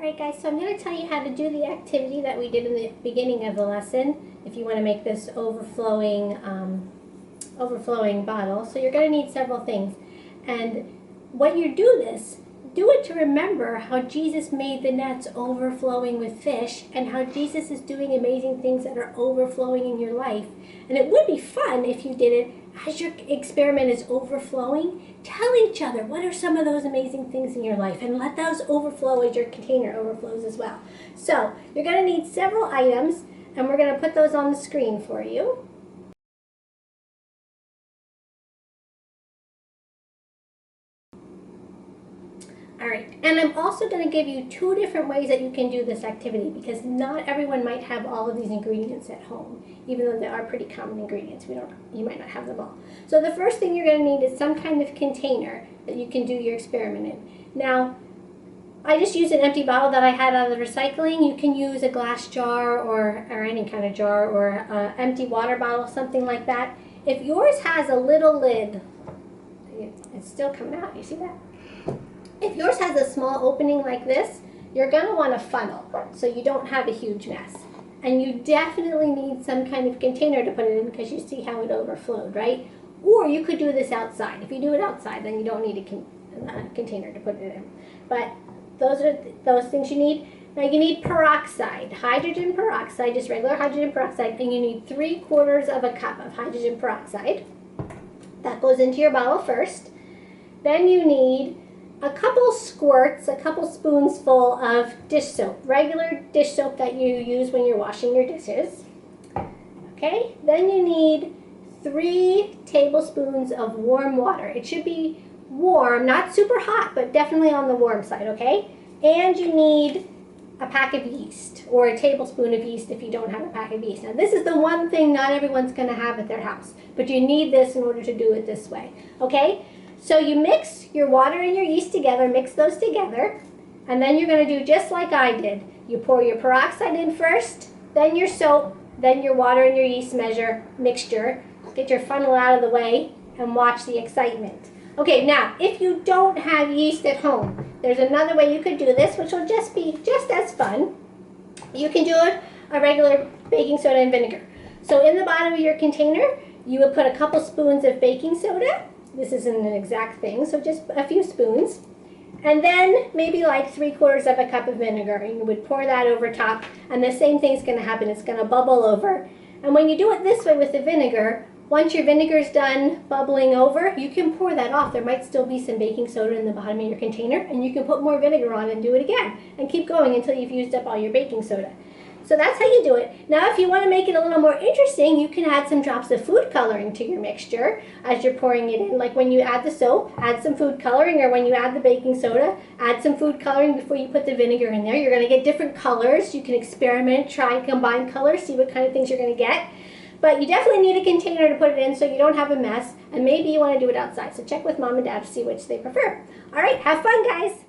Alright guys, so I'm going to tell you how to do the activity that we did in the beginning of the lesson if you want to make this overflowing bottle. So you're going to need several things. And when you do this, do it to remember how Jesus made the nets overflowing with fish and how Jesus is doing amazing things that are overflowing in your life. And it would be fun if you did it as your experiment is overflowing. Tell each other what are some of those amazing things in your life and let those overflow as your container overflows as well. So you're going to need several items and we're going to put those on the screen for you. Alright, and I'm also going to give you two different ways that you can do this activity because not everyone might have all of these ingredients at home, even though they are pretty common ingredients. You might not have them all. So the first thing you're going to need is some kind of container that you can do your experiment in. Now, I just used an empty bottle that I had out of the recycling. You can use a glass jar or any kind of jar or an empty water bottle, something like that. If yours has a little lid, it's still coming out, you see that? If yours has a small opening like this, you're going to want a funnel so you don't have a huge mess. And you definitely need some kind of container to put it in because you see how it overflowed, right? Or you could do this outside. If you do it outside, then you don't need a container to put it in. But those are those things you need. Now you need peroxide, hydrogen peroxide, just regular hydrogen peroxide, and you need 3/4 of a cup of hydrogen peroxide. That goes into your bottle first. Then you need a couple squirts, a couple spoons full of dish soap, regular dish soap that you use when you're washing your dishes. Okay, then you need 3 tablespoons of warm water. It should be warm, not super hot, but definitely on the warm side, okay? And you need a pack of yeast, or a tablespoon of yeast if you don't have a pack of yeast. Now this is the one thing not everyone's gonna have at their house, but you need this in order to do it this way, okay? So you mix your water and your yeast together, mix those together, and then you're going to do just like I did. You pour your peroxide in first, then your soap, then your water and your yeast mixture. Get your funnel out of the way and watch the excitement. Okay, now, if you don't have yeast at home, there's another way you could do this, which will just be just as fun. You can do a regular baking soda and vinegar. So in the bottom of your container, you would put a couple spoons of baking soda. This isn't an exact thing, so just a few spoons. And then maybe like 3/4 of a cup of vinegar. And you would pour that over top, and the same thing's going to happen. It's going to bubble over. And when you do it this way with the vinegar, once your vinegar's done bubbling over, you can pour that off. There might still be some baking soda in the bottom of your container, and you can put more vinegar on and do it again. And keep going until you've used up all your baking soda. So that's how you do it. Now if you want to make it a little more interesting, you can add some drops of food coloring to your mixture as you're pouring it in. Like when you add the soap, add some food coloring, or when you add the baking soda, add some food coloring before you put the vinegar in there. You're going to get different colors. You can experiment, try and combine colors, see what kind of things you're going to get. But you definitely need a container to put it in so you don't have a mess, and maybe you want to do it outside. So check with Mom and Dad to see which they prefer. All right, have fun, guys.